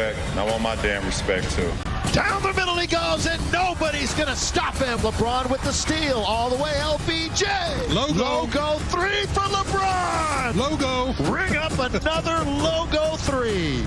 respect, and I want my damn respect too. Down the middle he goes, and nobody's going to stop him. LeBron with the steal. All the way, LBJ. Logo 3 for LeBron. Logo. Ring up another logo 3.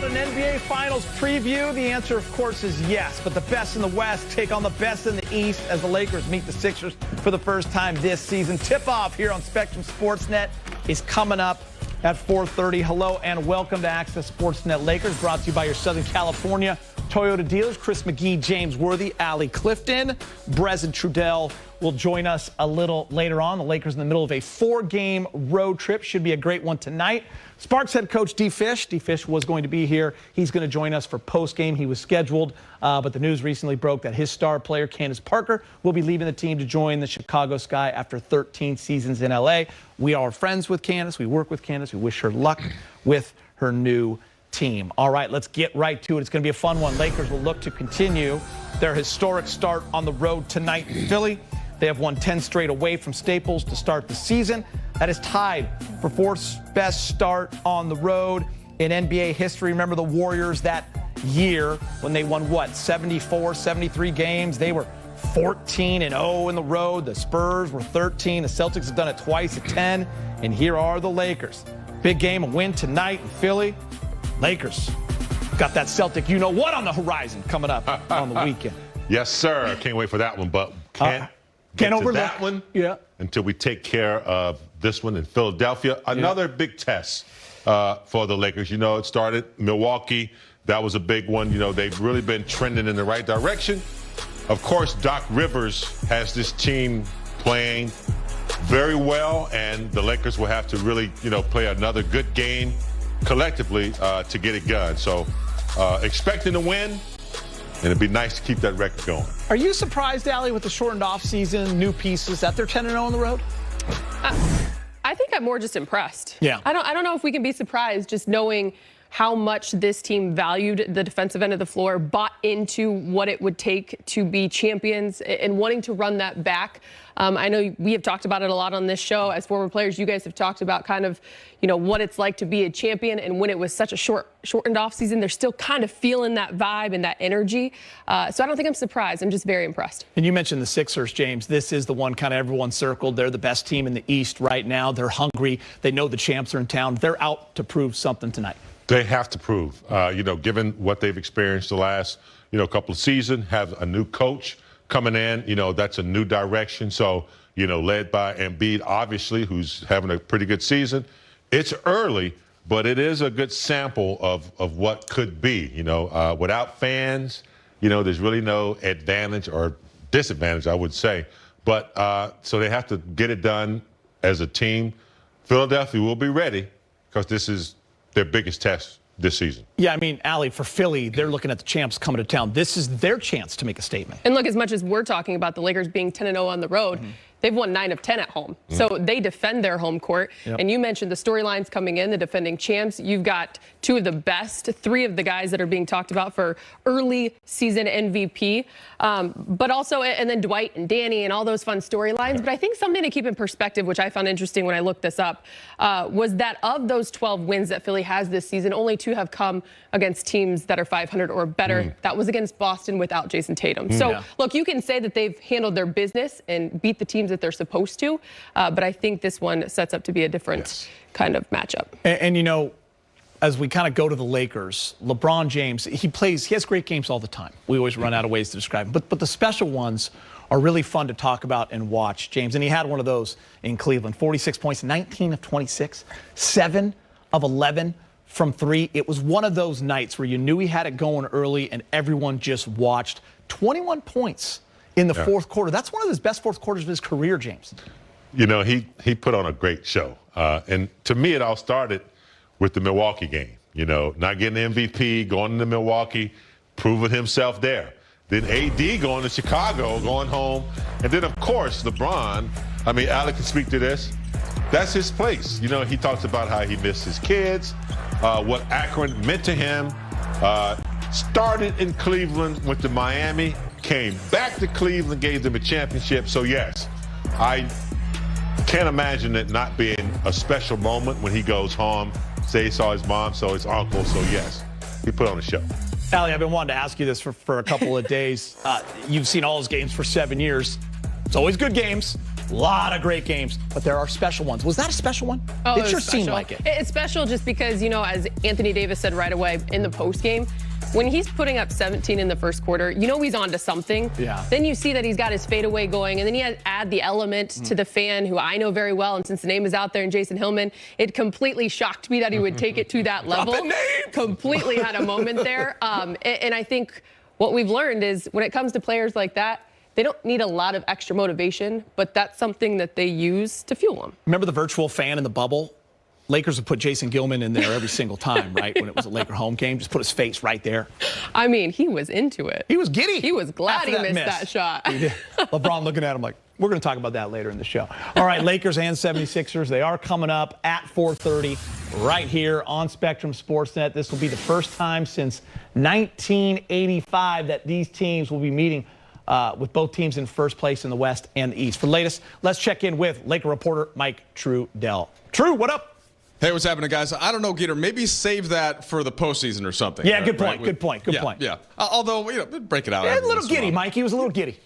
An NBA Finals preview? The answer, of course, is yes. But the best in the West take on the best in the East as the Lakers meet the Sixers for the first time this season. Tip-off here on Spectrum Sportsnet is coming up at 4:30. Hello and welcome to Access Sportsnet Lakers, brought to you by your Southern California Toyota dealers. Chris McGee, James Worthy, Allie Clifton, Brezin Trudell will join us a little later on. The Lakers in the middle of a 4-game road trip. Should be a great one tonight. Sparks head coach D. Fish was going to be here. He's going to join us for post-game. He was scheduled, but the news recently broke that his star player, Candace Parker, will be leaving the team to join the Chicago Sky after 13 seasons in L.A. We are friends with Candace. We work with Candace. We wish her luck with her new team. All right, let's get right to it. It's going to be a fun one. Lakers will look to continue their historic start on the road tonight in Philly. They have won 10 straight away from Staples to start the season. That is tied for fourth best start on the road in NBA history. Remember the Warriors that year when they won, 74, 73 games? They were 14-0 in the road. The Spurs were 13. The Celtics have done it twice at 10. And here are the Lakers. Big game, a win tonight in Philly. Lakers got that Celtic you-know-what on the horizon coming up on the weekend. Yes, sir. I can't wait for that one, but can't overlook that one until we take care of this one in Philadelphia. Another big test for the Lakers. You know, it started Milwaukee. That was a big one. You know, they've really been trending in the right direction. Of course, Doc Rivers has this team playing very well, and the Lakers will have to really, play another good game collectively to get it done. So expecting to win, and it'd be nice to keep that record going. Are you surprised, Allie, with the shortened offseason, new pieces, that they're 10-0 on the road? I think I'm more just impressed. Yeah. I don't know if we can be surprised just knowing how much this team valued the defensive end of the floor, bought into what it would take to be champions, and wanting to run that back. I know we have talked about it a lot on this show. As former players, you guys have talked about kind of, what it's like to be a champion. And when it was such a shortened off season, they're still kind of feeling that vibe and that energy. So I don't think I'm surprised. I'm just very impressed. And you mentioned the Sixers, James. This is the one kind of everyone circled. They're the best team in the East right now. They're hungry. They know the champs are in town. They're out to prove something tonight. They have to prove, given what they've experienced the last, couple of seasons, have a new coach coming in, that's a new direction. So, led by Embiid, obviously, who's having a pretty good season. It's early, but it is a good sample of what could be, without fans, there's really no advantage or disadvantage, I would say. But so they have to get it done as a team. Philadelphia will be ready because this is their biggest test this season. Yeah, I mean, Allie, for Philly, they're looking at the champs coming to town. This is their chance to make a statement. And look, as much as we're talking about the Lakers being 10-0 on the road, they've won 9 of 10 at home. So they defend their home court. Yep. And you mentioned the storylines coming in, the defending champs. You've got 2 of the best, 3 of the guys that are being talked about for early season MVP. But also, and then Dwight and Danny and all those fun storylines. But I think something to keep in perspective, which I found interesting when I looked this up, was that of those 12 wins that Philly has this season, only 2 have come against teams that are 500 or better. That was against Boston without Jason Tatum. So, look, you can say that they've handled their business and beat the teams that they're supposed to, but I think this one sets up to be a different kind of matchup. And as we kind of go to the Lakers, LeBron James, he has great games all the time. We always run out of ways to describe him, but the special ones are really fun to talk about and watch, James. And he had one of those in Cleveland. 46 points, 19 of 26, 7 of 11 from 3. It was one of those nights where you knew he had it going early and everyone just watched. 21 points in the fourth quarter. That's one of his best fourth quarters of his career, James. He put on a great show. And to me, it all started with the Milwaukee game. Not getting the MVP, going into Milwaukee, proving himself there. Then AD going to Chicago, going home. And then, of course, LeBron. I mean, Alec can speak to this. That's his place. He talks about how he missed his kids, what Akron meant to him. Started in Cleveland, went to Miami, came back to Cleveland, gave them a championship. So, yes, I can't imagine it not being a special moment when he goes home, say he saw his mom, saw his uncle. So, yes, he put on a show. Allie, I've been wanting to ask you this for a couple of days. You've seen all his games for 7 years. It's always good games. A lot of great games, but there are special ones. Was that a special one? Oh, it sure seemed like it. It's special just because, you know, as Anthony Davis said right away in the postgame, when he's putting up 17 in the first quarter, you know he's on to something. Yeah. Then you see that he's got his fadeaway going, and then you add the element to the fan who I know very well, and since the name is out there, and Jason Hillman, it completely shocked me that he would take it to that level. Drop the name. Completely had a moment there. And I think what we've learned is when it comes to players like that, they don't need a lot of extra motivation, but that's something that they use to fuel them. Remember the virtual fan in the bubble? Lakers would put Jason Gilman in there every single time, right? When it was a Laker home game, just put his face right there. I mean, he was into it. He was giddy. He was glad After he that missed miss. that shot. LeBron looking at him like, we're going to talk about that later in the show. All right, Lakers and 76ers, they are coming up at 4:30 right here on Spectrum Sportsnet. This will be the first time since 1985 that these teams will be meeting with both teams in first place in the West and the East. For the latest, let's check in with Laker reporter Mike Trudell. True, what up? Hey, what's happening, guys? I don't know, Gator. Maybe save that for the postseason or something. Yeah, good point. Good point. Yeah. Although, break it out. A little giddy, Mike. He was a little giddy.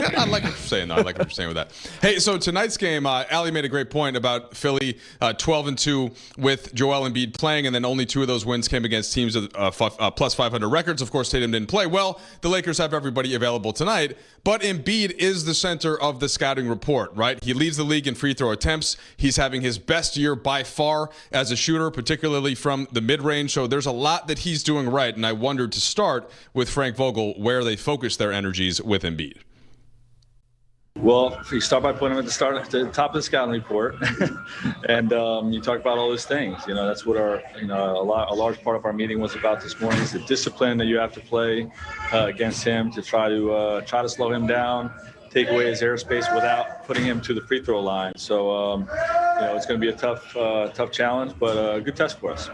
I like what you're saying, though. I like what you're saying with that. Hey, so tonight's game, Allie made a great point about Philly 12-2 with Joel Embiid playing, and then only 2 of those wins came against teams with plus 500 records. Of course, Tatum didn't play. Well, the Lakers have everybody available tonight, but Embiid is the center of the scouting report, right? He leads the league in free throw attempts. He's having his best year by far as a shooter, particularly from the mid-range. So there's a lot that he's doing right, and I wondered to start with Frank Vogel where they focus their energies with Embiid. Well, you start by putting them at the top of the scouting report, and you talk about all those things. You know, that's what our, a large part of our meeting was about this morning is the discipline that you have to play against him to try to slow him down, take away his airspace without putting him to the free throw line. So, it's going to be a tough challenge, but a good test for us.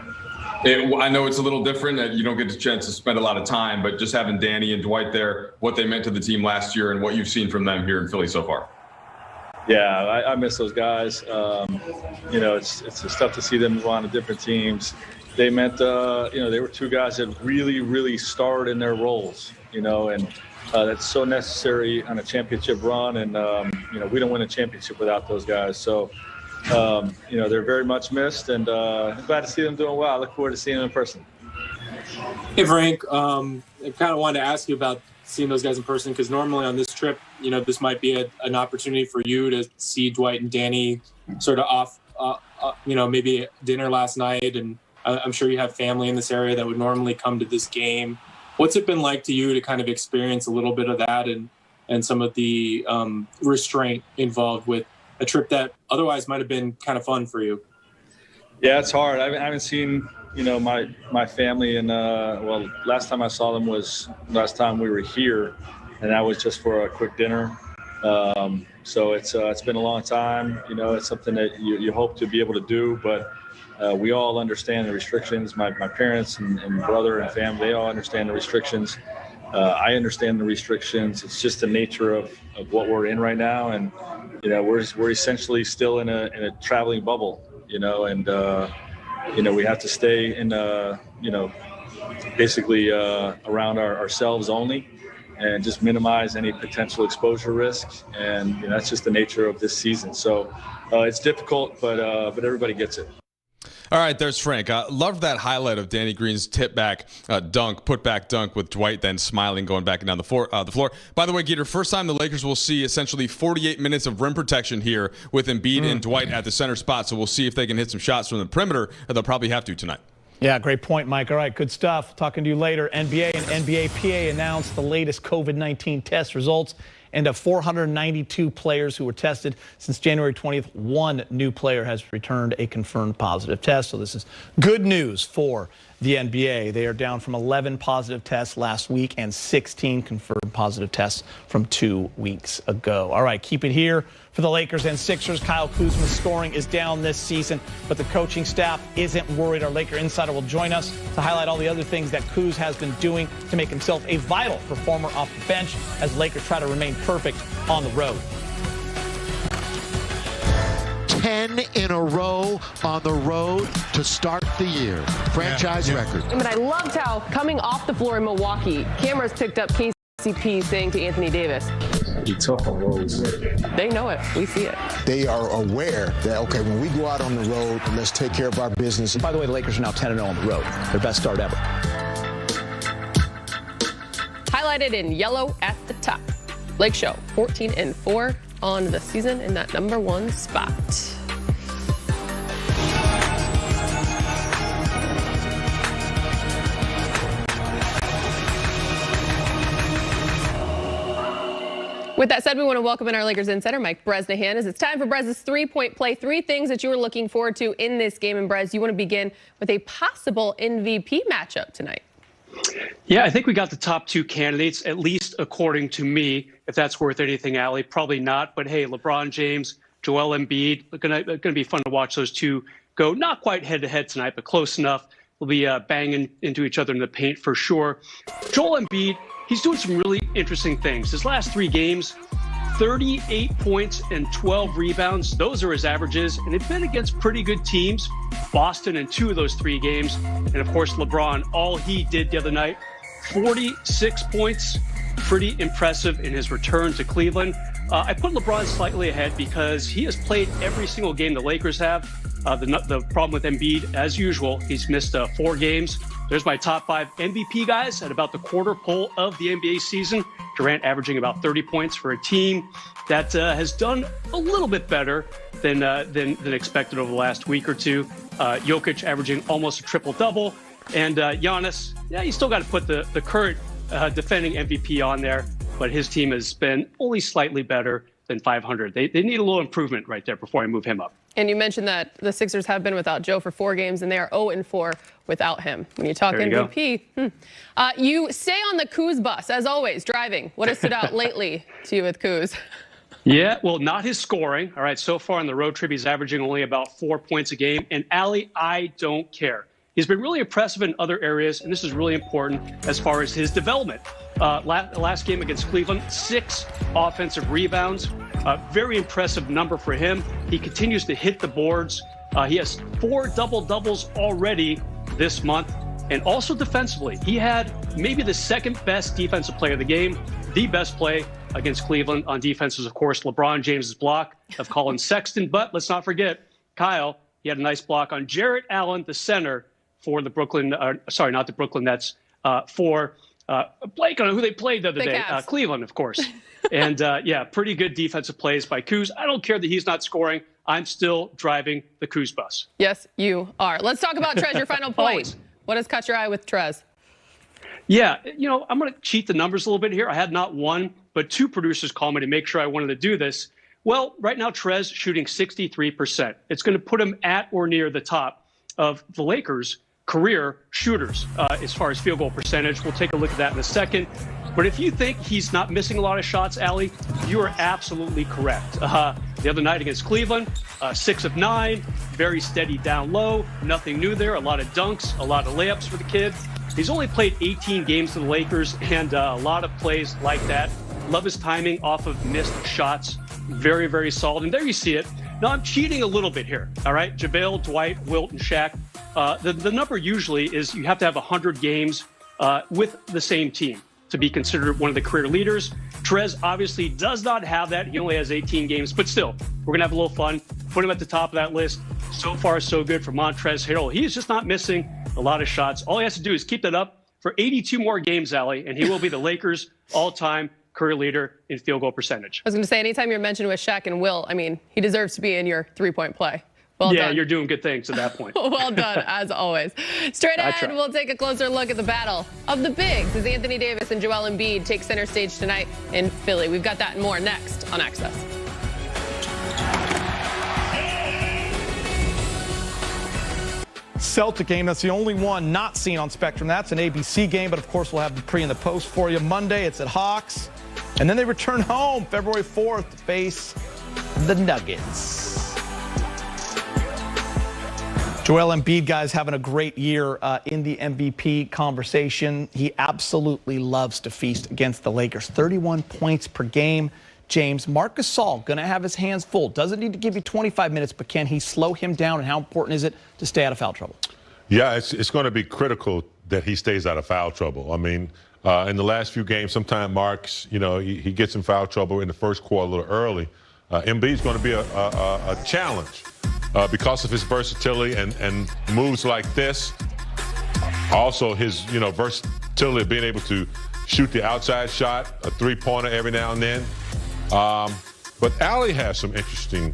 I know it's a little different that you don't get the chance to spend a lot of time, but just having Danny and Dwight there, what they meant to the team last year and what you've seen from them here in Philly so far. Yeah, I miss those guys. It's tough to see them on different teams. They meant, they were 2 guys that really, really starred in their roles, and that's so necessary on a championship run. And, we don't win a championship without those guys. So, they're very much missed, and I'm glad to see them doing well. I look forward to seeing them in person. Hey, Frank, I kind of wanted to ask you about seeing those guys in person because normally on this trip, this might be an opportunity for you to see Dwight and Danny sort of off, maybe dinner last night, and I'm sure you have family in this area that would normally come to this game. What's it been like to you to kind of experience a little bit of that and some of the restraint involved with a trip that otherwise might have been kind of fun for you? Yeah, it's hard. I haven't seen, my family, and last time I saw them was last time we were here, and that was just for a quick dinner. So it's been a long time. It's something that you hope to be able to do, but we all understand the restrictions. My parents and brother and family, they all understand the restrictions. I understand the restrictions. It's just the nature of what we're in right now, and we're essentially still in a traveling bubble, and we have to stay in basically around ourselves only, and just minimize any potential exposure risk. And that's just the nature of this season. So it's difficult, but everybody gets it. All right, there's Frank. Loved that highlight of Danny Green's tip back put back dunk with Dwight then smiling going back and down the floor. By the way, Gator, first time the Lakers will see essentially 48 minutes of rim protection here with Embiid and Dwight at the center spot. So we'll see if they can hit some shots from the perimeter. They'll probably have to tonight. Yeah, great point, Mike. All right, good stuff. Talking to you later. NBA and NBA-PA announced the latest COVID-19 test results. And of 492 players who were tested since January 20th, 1 new player has returned a confirmed positive test. So this is good news for the NBA. They are down from 11 positive tests last week and 16 confirmed positive tests from 2 weeks ago. All right, keep it here for the Lakers and Sixers. Kyle Kuzma's scoring is down this season, but the coaching staff isn't worried. Our Laker insider will join us to highlight all the other things that Kuz has been doing to make himself a vital performer off the bench as Lakers try to remain perfect on the road. 10 in a row on the road to start the year. Franchise record. But I loved how coming off the floor in Milwaukee, cameras picked up KCP saying to Anthony Davis, "Be tough on roads." they know it. We see it. They are aware that, okay, when we go out on the road, let's take care of our business. By the way, the Lakers are now 10-0 on the road. Their best start ever. Highlighted in yellow at the top. Lake Show, 14-4 on the season in that #1 spot. With that said, we want to welcome in our Lakers insider, Mike Bresnahan, as it's time for Brez's three-point play. 3 things that you are looking forward to in this game. And Brez, you want to begin with a possible MVP matchup tonight. Yeah, I think we got the top 2 candidates, at least according to me. If that's worth anything, Allie, probably not. But hey, LeBron James, Joel Embiid, gonna be fun to watch those two go. Not quite head-to-head tonight, but close enough. We'll be banging into each other in the paint for sure. Joel Embiid, he's doing some really interesting things. His last 3 games, 38 points and 12 rebounds. Those are his averages, and it's been against pretty good teams. Boston in 2 of those 3 games. And of course, LeBron, all he did the other night, 46 points. Pretty impressive in his return to Cleveland. I put LeBron slightly ahead because he has played every single game the Lakers have. The problem with Embiid, as usual, he's missed 4 games. There's my top 5 MVP guys at about the quarter pole of the NBA season. Durant averaging about 30 points for a team that has done a little bit better than expected over the last week or two. Jokic averaging almost a triple-double. And Giannis, yeah, you still got to put the current defending MVP on there, but his team has been only slightly better than 500. They need a little improvement right there before I move him up. And you mentioned that the Sixers have been without Joe for 4 games, and they are 0-4 without him. When you talk MVP, you stay on the Kuz bus, as always, driving. What has stood out lately to you with Kuz? Yeah, well, not his scoring. All right, so far on the road trip, he's averaging only about 4 points a game. And Allie, I don't care. He's been really impressive in other areas, and this is really important as far as his development. Last game against Cleveland, 6 offensive rebounds. Very impressive number for him. He continues to hit the boards. He has 4 double-doubles already this month. And also defensively, he had maybe the second best defensive play of the game. The best play against Cleveland on defense was, of course, LeBron James's block of Colin Sexton. But let's not forget, Kyle, he had a nice block on Jarrett Allen, the center, for the Brooklyn, not the Brooklyn Nets, for Blake, I don't know who they played the other day. Cleveland, of course. And yeah, pretty good defensive plays by Kuz. I don't care that he's not scoring. I'm still driving the Kuz bus. Yes, you are. Let's talk about Trez, your final point. Always. What has caught your eye with Trez? Yeah, I'm going to cheat the numbers a little bit here. I had not 1, but 2 producers called me to make sure I wanted to do this. Well, right now, Trez shooting 63%. It's going to put him at or near the top of the Lakers' career shooters as far as field goal percentage. We'll take a look at that in a second. But if you think he's not missing a lot of shots, Allie, you are absolutely correct. The other night against Cleveland, 6 of 9, very steady down low, nothing new there, a lot of dunks, a lot of layups for the kid. He's only played 18 games for the Lakers, and a lot of plays like that. Love his timing off of missed shots. Very, very solid. And there you see it. Now, I'm cheating a little bit here, all right? JaVale, Dwight, Wilt, and Shaq. The number usually is you have to have 100 games with the same team to be considered one of the career leaders. Trez obviously does not have that. He only has 18 games, but still, we're going to have a little fun. Put him at the top of that list. So far, so good for Montrezl Harrell. He's just not missing a lot of shots. All he has to do is keep that up for 82 more games, Allie, and he will be the Lakers' all-time career leader in field goal percentage. I was going to say, anytime you're mentioned with Shaq and Will, I mean, he deserves to be in your three-point play. Well done. You're doing good things at that point. Well done, as always. Straight ahead, we'll take a closer look at the battle of the bigs as Anthony Davis and Joel Embiid take center stage tonight in Philly. We've got that and more next on Access. Celtic game. That's the only one not seen on Spectrum. That's an ABC game, but of course we'll have the pre and the post for you. Monday, it's at Hawks. And then they return home February 4th to face the Nuggets. Joel Embiid, guys, having a great year in the MVP conversation. He absolutely loves to feast against the Lakers. 31 points per game. James, Marc Gasol going to have his hands full. Doesn't need to give you 25 minutes, but can he slow him down? And how important is it to stay out of foul trouble? Yeah, it's going to be critical that he stays out of foul trouble. I mean, in the last few games, sometimes Marc's, he gets in foul trouble in the first quarter a little early. Embiid's going to be a challenge. Because of his versatility and moves like this, also his versatility of being able to shoot the outside shot, a three-pointer every now and then. But Allie has some interesting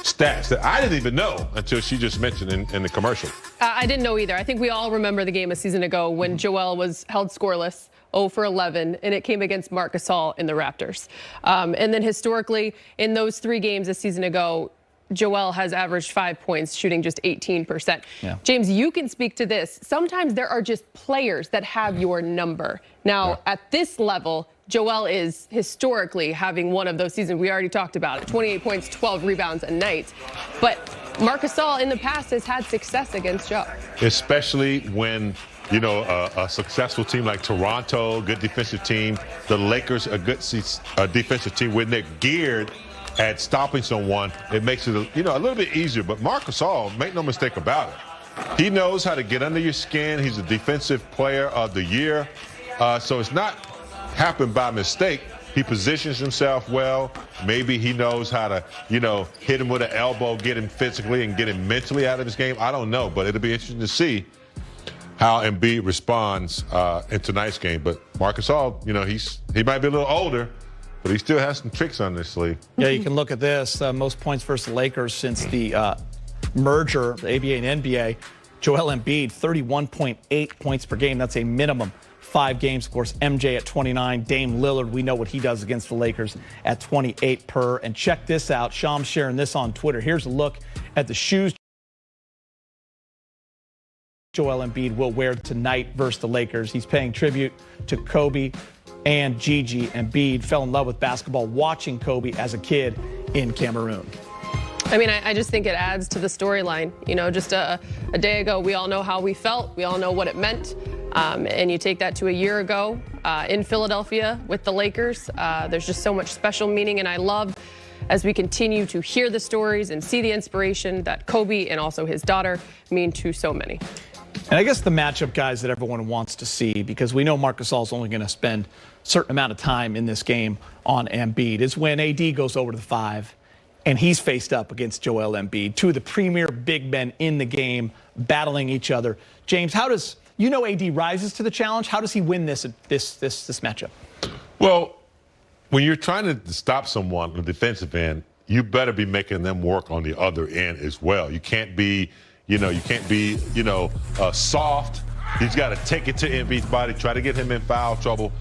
stats that I didn't even know until she just mentioned in the commercial. I didn't know either. I think we all remember the game a season ago when Joel was held scoreless. 0 for 11, and it came against Marc Gasol in the Raptors. And then historically, in those 3 games a season ago, Joel has averaged 5 points, shooting just 18%. Yeah. James, you can speak to this. Sometimes there are just players that have your number. Now, at this level, Joel is historically having one of those seasons. We already talked about it. 28 points, 12 rebounds a night. But Marc Gasol in the past has had success against Joe. Especially when, a successful team like Toronto, good defensive team, the Lakers, a good defensive team, when they're geared at stopping someone, it makes it a little bit easier. But Marc Gasol, make no mistake about it, he knows how to get under your skin. He's a defensive player of the year, so it's not happened by mistake. He positions himself well. Maybe he knows how to hit him with an elbow, get him physically and get him mentally out of his game. I don't know, but it'll be interesting to see how Embiid responds in tonight's game. But Marc Gasol, he might be a little older, but he still has some tricks on his sleeve. Yeah, you can look at this. Most points versus the Lakers since the merger, the ABA and NBA. Joel Embiid, 31.8 points per game. That's a minimum 5 games. Of course, MJ at 29. Dame Lillard, we know what he does against the Lakers at 28 per. And check this out. Sham's sharing this on Twitter. Here's a look at the shoes Joel Embiid will wear tonight versus the Lakers. He's paying tribute to Kobe and Gigi. Embiid fell in love with basketball watching Kobe as a kid in Cameroon. I mean, I just think it adds to the storyline. Just a day ago, we all know how we felt. We all know what it meant. And you take that to a year ago in Philadelphia with the Lakers. There's just so much special meaning. And I love, as we continue to hear the stories and see the inspiration that Kobe and also his daughter mean to so many. And I guess the matchup, guys, that everyone wants to see, because we know Marc Gasol is only going to spend a certain amount of time in this game on Embiid, is when AD goes over to the 5 and he's faced up against Joel Embiid, 2 of the premier big men in the game battling each other. James, how does, AD rises to the challenge. How does he win this matchup? Well, when you're trying to stop someone on the defensive end, you better be making them work on the other end as well. You can't be soft. He's got to take it to Embiid's body, try to get him in foul trouble.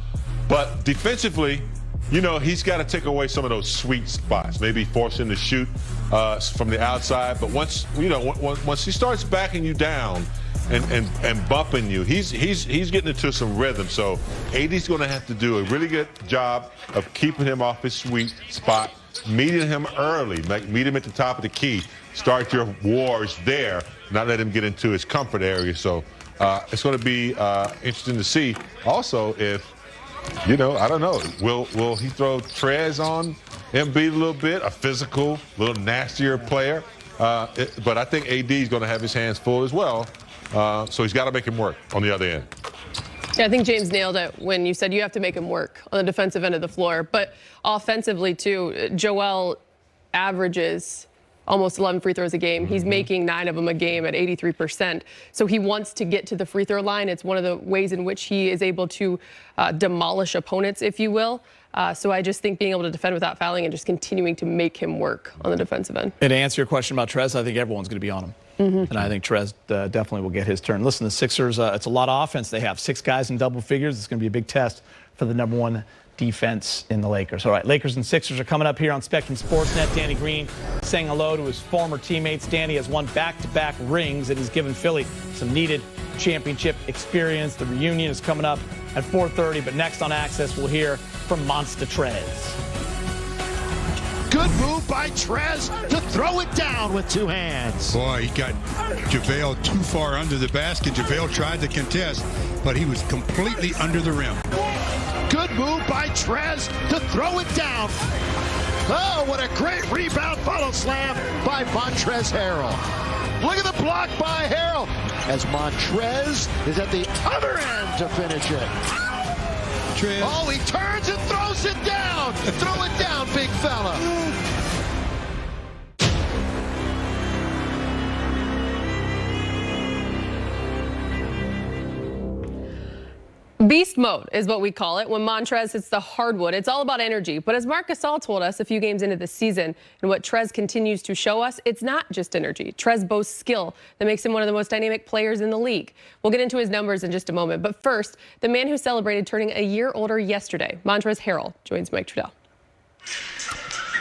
But defensively, he's got to take away some of those sweet spots, maybe force him to shoot from the outside. But once he starts backing you down and bumping you, he's getting into some rhythm. So AD's going to have to do a really good job of keeping him off his sweet spot, meeting him early, meet him at the top of the key. Start your wars there, not let him get into his comfort area. So it's going to be interesting to see. Also, if, I don't know, will he throw Trez on Embiid a little bit, a physical, little nastier player? But I think AD is going to have his hands full as well. So he's got to make him work on the other end. Yeah, I think James nailed it when you said you have to make him work on the defensive end of the floor. But offensively, too, Joel averages almost 11 free throws a game. He's making 9 of them a game at 83%. So he wants to get to the free throw line. It's one of the ways in which he is able to demolish opponents, if you will. So I just think being able to defend without fouling and just continuing to make him work on the defensive end. And to answer your question about Trez, I think everyone's going to be on him. And I think Trez definitely will get his turn. Listen, the Sixers, it's a lot of offense they have. 6 guys in double figures. It's going to be a big test for the #1 defense in the Lakers. All right, Lakers and Sixers are coming up here on Spectrum Sportsnet. Danny Green saying hello to his former teammates. Danny has won back-to-back rings, and he's given Philly some needed championship experience. The reunion is coming up at 4:30, but next on Access, we'll hear from Monster Trez. Good move by Trez to throw it down with two hands. Boy, he got JaVale too far under the basket. JaVale tried to contest, but he was completely under the rim. Good move by Trez to throw it down. Oh, what a great rebound follow slam by Montrezl Harrell. Look at the block by Harrell as Montrez is at the other end to finish it. Trez. Oh, he turns and throws it down. Throw it down, big fella. Beast mode is what we call it when Montrez hits the hardwood. It's all about energy. But as Marc Gasol told us a few games into the season, and what Trez continues to show us, it's not just energy. Trez boasts skill that makes him one of the most dynamic players in the league. We'll get into his numbers in just a moment. But first, the man who celebrated turning a year older yesterday, Montrezl Harrell, joins Mike Trudell.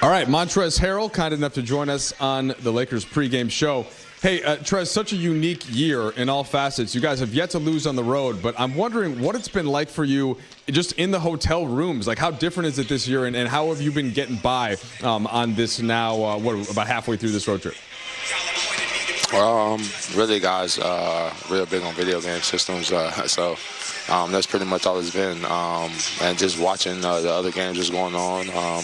All right, Montrezl Harrell, kind enough to join us on the Lakers pregame show. Hey, Trez, such a unique year in all facets. You guys have yet to lose on the road, but I'm wondering what it's been like for you just in the hotel rooms. Like, how different is it this year, and how have you been getting by on this now, about halfway through this road trip? Really, guys, real big on video game systems, so that's pretty much all it's been. And just watching the other games that's going on.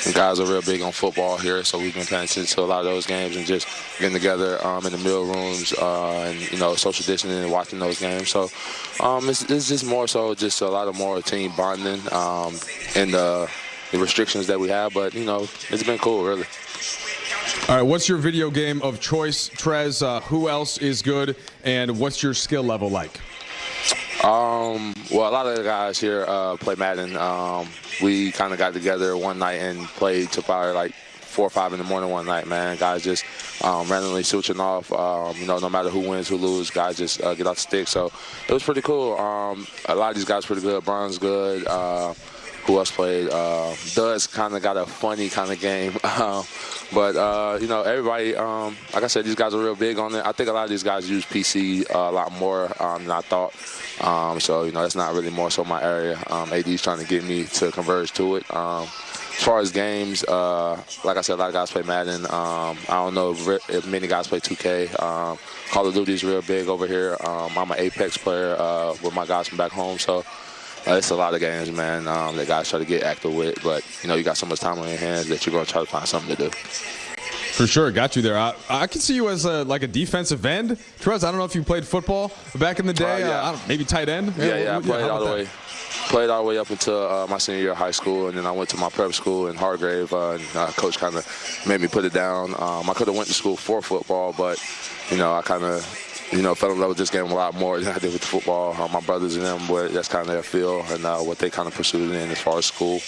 The guys are real big on football here, so we've been paying attention to a lot of those games and just getting together in the meal rooms and, social distancing and watching those games. So it's just more so just a lot of more team bonding and the restrictions that we have. But, it's been cool, really. All right, what's your video game of choice, Trez? Who else is good, and what's your skill level like? Well, a lot of the guys here play Madden. We kind of got together one night and played till probably like 4 or 5 in the morning one night, man. Guys just randomly switching off. No matter who wins, who loses, guys just get off the stick. So it was pretty cool. A lot of these guys pretty good. Bron's good. Who else played? Does kind of got a funny kind of game. But everybody, like I said, these guys are real big on it. I think a lot of these guys use PC a lot more than I thought. So, that's not really more so my area. AD's trying to get me to converge to it. As far as games, like I said, a lot of guys play Madden. I don't know if many guys play 2K. Call of Duty is real big over here. I'm an Apex player with my guys from back home. So it's a lot of games, man, that guys try to get active with. But, you got so much time on your hands that you're going to try to find something to do. For sure, got you there. I can see you as a defensive end. Trez, I don't know if you played football back in the day. Yeah. Maybe tight end. Yeah, I played all the way. Played all the way up until my senior year of high school, and then I went to my prep school in Hargrave. And coach kind of made me put it down. I could have went to school for football, but I kind of fell in love with this game a lot more than I did with the football. My brothers and them, that's kind of their field and what they kind of pursued in as far as school.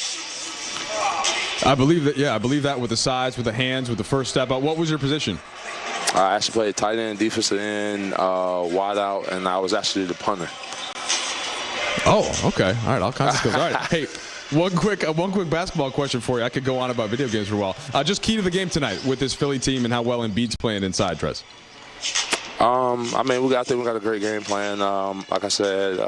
I believe that. Yeah, I believe that with the size, with the hands, with the first step out. What was your position? I actually played tight end, defensive end, wide out, and I was actually the punter. Oh, okay. All right, all kinds of skills. All right. Hey, one quick basketball question for you. I could go on about video games for a while. Just key to the game tonight with this Philly team and how well Embiid's playing inside, Trez. I think we got a great game plan. Like I said,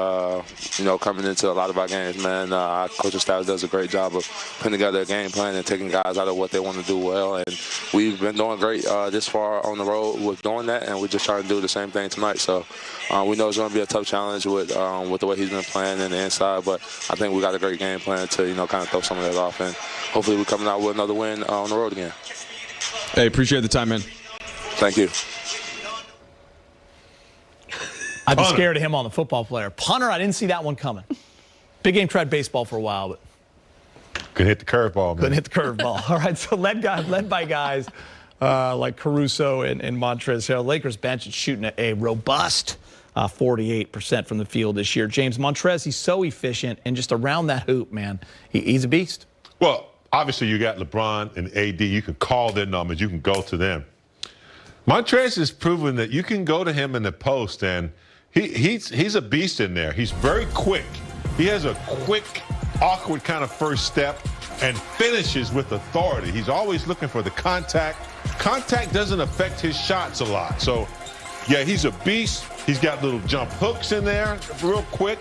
coming into a lot of our games, man, our coaching staff does a great job of putting together a game plan and taking guys out of what they want to do well. And we've been doing great this far on the road with doing that, and we're just trying to do the same thing tonight. So we know it's going to be a tough challenge with the way he's been playing in the inside, but I think we got a great game plan to, kind of throw some of that off. And hopefully we're coming out with another win on the road again. Hey, appreciate the time, man. Thank you. I'd be scared of him on the football player. Punter, I didn't see that one coming. Big game, tried baseball for a while, but couldn't hit the curveball, man. Couldn't hit the curveball. All right, so led by guys like Caruso and Montrezl Harrell. Lakers bench is shooting a robust 48% from the field this year. James, Montrez, he's so efficient and just around that hoop, man. He's a beast. Well, obviously you got LeBron and AD. You can call their numbers. You can go to them. Montrez has proven that you can go to him in the post, and he's a beast in there. He's very quick. He has a quick awkward kind of first step and finishes with authority. He's always looking for the contact. Contact doesn't affect his shots a lot. So, yeah, he's a beast. He's got little jump hooks in there real quick.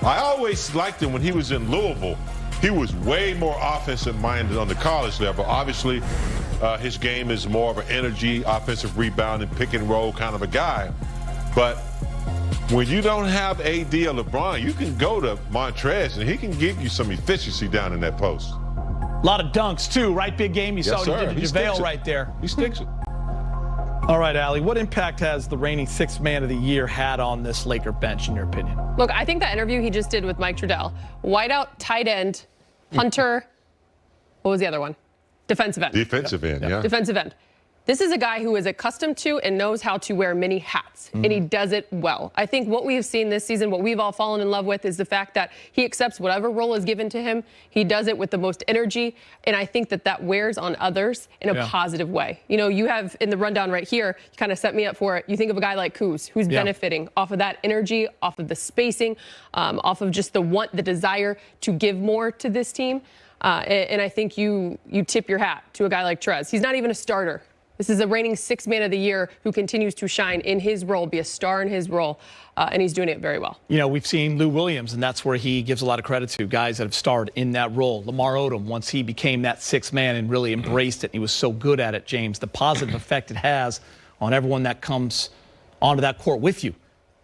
I always liked him when he was in Louisville. He was way more offensive-minded on the college level. Obviously, his game is more of an energy, offensive rebounding, pick and roll kind of a guy. But when you don't have AD or LeBron, you can go to Montrez, and he can give you some efficiency down in that post. A lot of dunks, too, right? Big game. You saw what he did to JaVale right there. He sticks it. All right, Allie, what impact has the reigning sixth man of the year had on this Laker bench, in your opinion? Look, I think that interview he just did with Mike Trudell, wideout, tight end, punter, what was the other one? Defensive end. Defensive end, yeah. Defensive end. This is a guy who is accustomed to and knows how to wear many hats, and he does it well. I think what we have seen this season, what we've all fallen in love with, is the fact that he accepts whatever role is given to him. He does it with the most energy, and I think that that wears on others in a positive way. You know, you have in the rundown right here, you kind of set me up for it. You think of a guy like Kuz, who's benefiting off of that energy, off of the spacing, off of just the desire to give more to this team. And I think you tip your hat to a guy like Trez. He's not even a starter. This is a reigning sixth man of the year who continues to shine in his role, be a star in his role, and he's doing it very well. You know, we've seen Lou Williams, and that's where he gives a lot of credit to guys that have starred in that role. Lamar Odom, once he became that sixth man and really embraced it, and he was so good at it, James, the positive effect it has on everyone that comes onto that court with you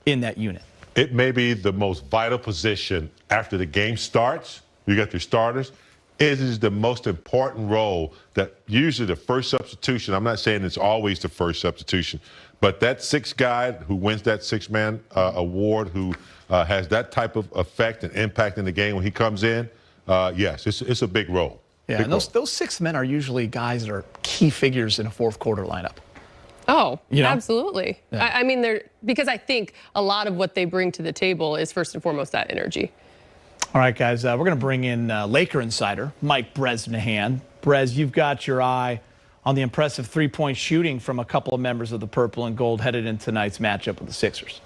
in that unit. It may be the most vital position after the game starts. You got your starters. It is the most important role that usually the first substitution, I'm not saying it's always the first substitution, but that sixth guy who wins that six-man award, who has that type of effect and impact in the game when he comes in, yes, it's a big role. Yeah, big and those six men are usually guys that are key figures in a fourth quarter lineup. Oh, you know? Absolutely. Yeah. I mean, because I think a lot of what they bring to the table is first and foremost that energy. All right, guys, we're going to bring in Laker insider Mike Bresnahan. Brez, you've got your eye on the impressive three-point shooting from a couple of members of the Purple and Gold headed in tonight's matchup with the Sixers.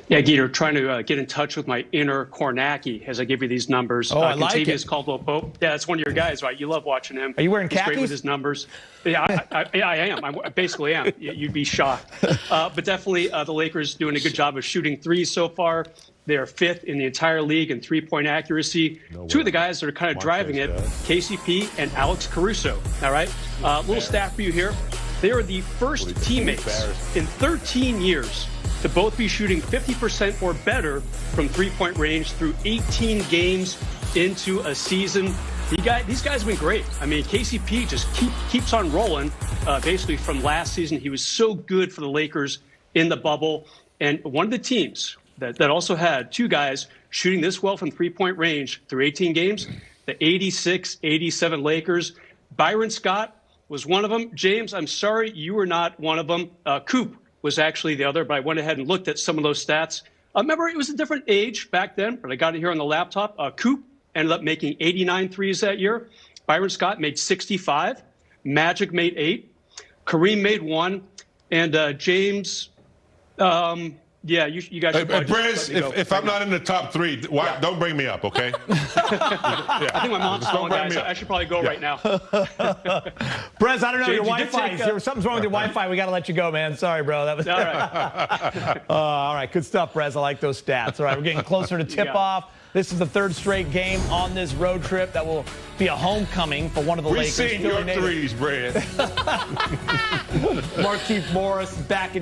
Yeah, Geeter, trying to get in touch with my inner Kornacki as I give you these numbers. Oh, I like it. Caldwell-Pope. Yeah, that's one of your guys, right? You love watching him. Are you wearing khakis? He's great with his numbers. Yeah, I am. I basically am. You'd be shocked. But definitely the Lakers doing a good job of shooting threes so far. They're fifth in the entire league in three-point accuracy. Two of the guys that are kind of driving it, KCP and Alex Caruso. All right? Little stat for you here. They are the first teammates in 13 years to both be shooting 50% or better from three-point range through 18 games into a season. These guys have been great. I mean, KCP just keeps on rolling. Basically, from last season, he was so good for the Lakers in the bubble. And one of the teams that also had two guys shooting this well from three-point range through 18 games, the 86-87 Lakers. Byron Scott was one of them. James, I'm sorry you were not one of them. Coop was actually the other, but I went ahead and looked at some of those stats. Remember, it was a different age back then, but I got it here on the laptop. Coop ended up making 89 threes that year. Byron Scott made 65. Magic made 8. Kareem made 1. And James... yeah, you guys should probably Brez, if I'm not in the top 3, don't bring me up, okay? I think my mom's calling, guys. I should probably go right now. Brez, I don't know, James, your Wi-Fi. Something's wrong with your Wi-Fi. We got to let you go, man. Sorry, bro. That was all right. All right, good stuff, Brez. I like those stats. All right, we're getting closer to tip-off. This is the third straight game on this road trip that will be a homecoming for one of the Lakers. We've seen your threes, Brez. Markieff Morris back in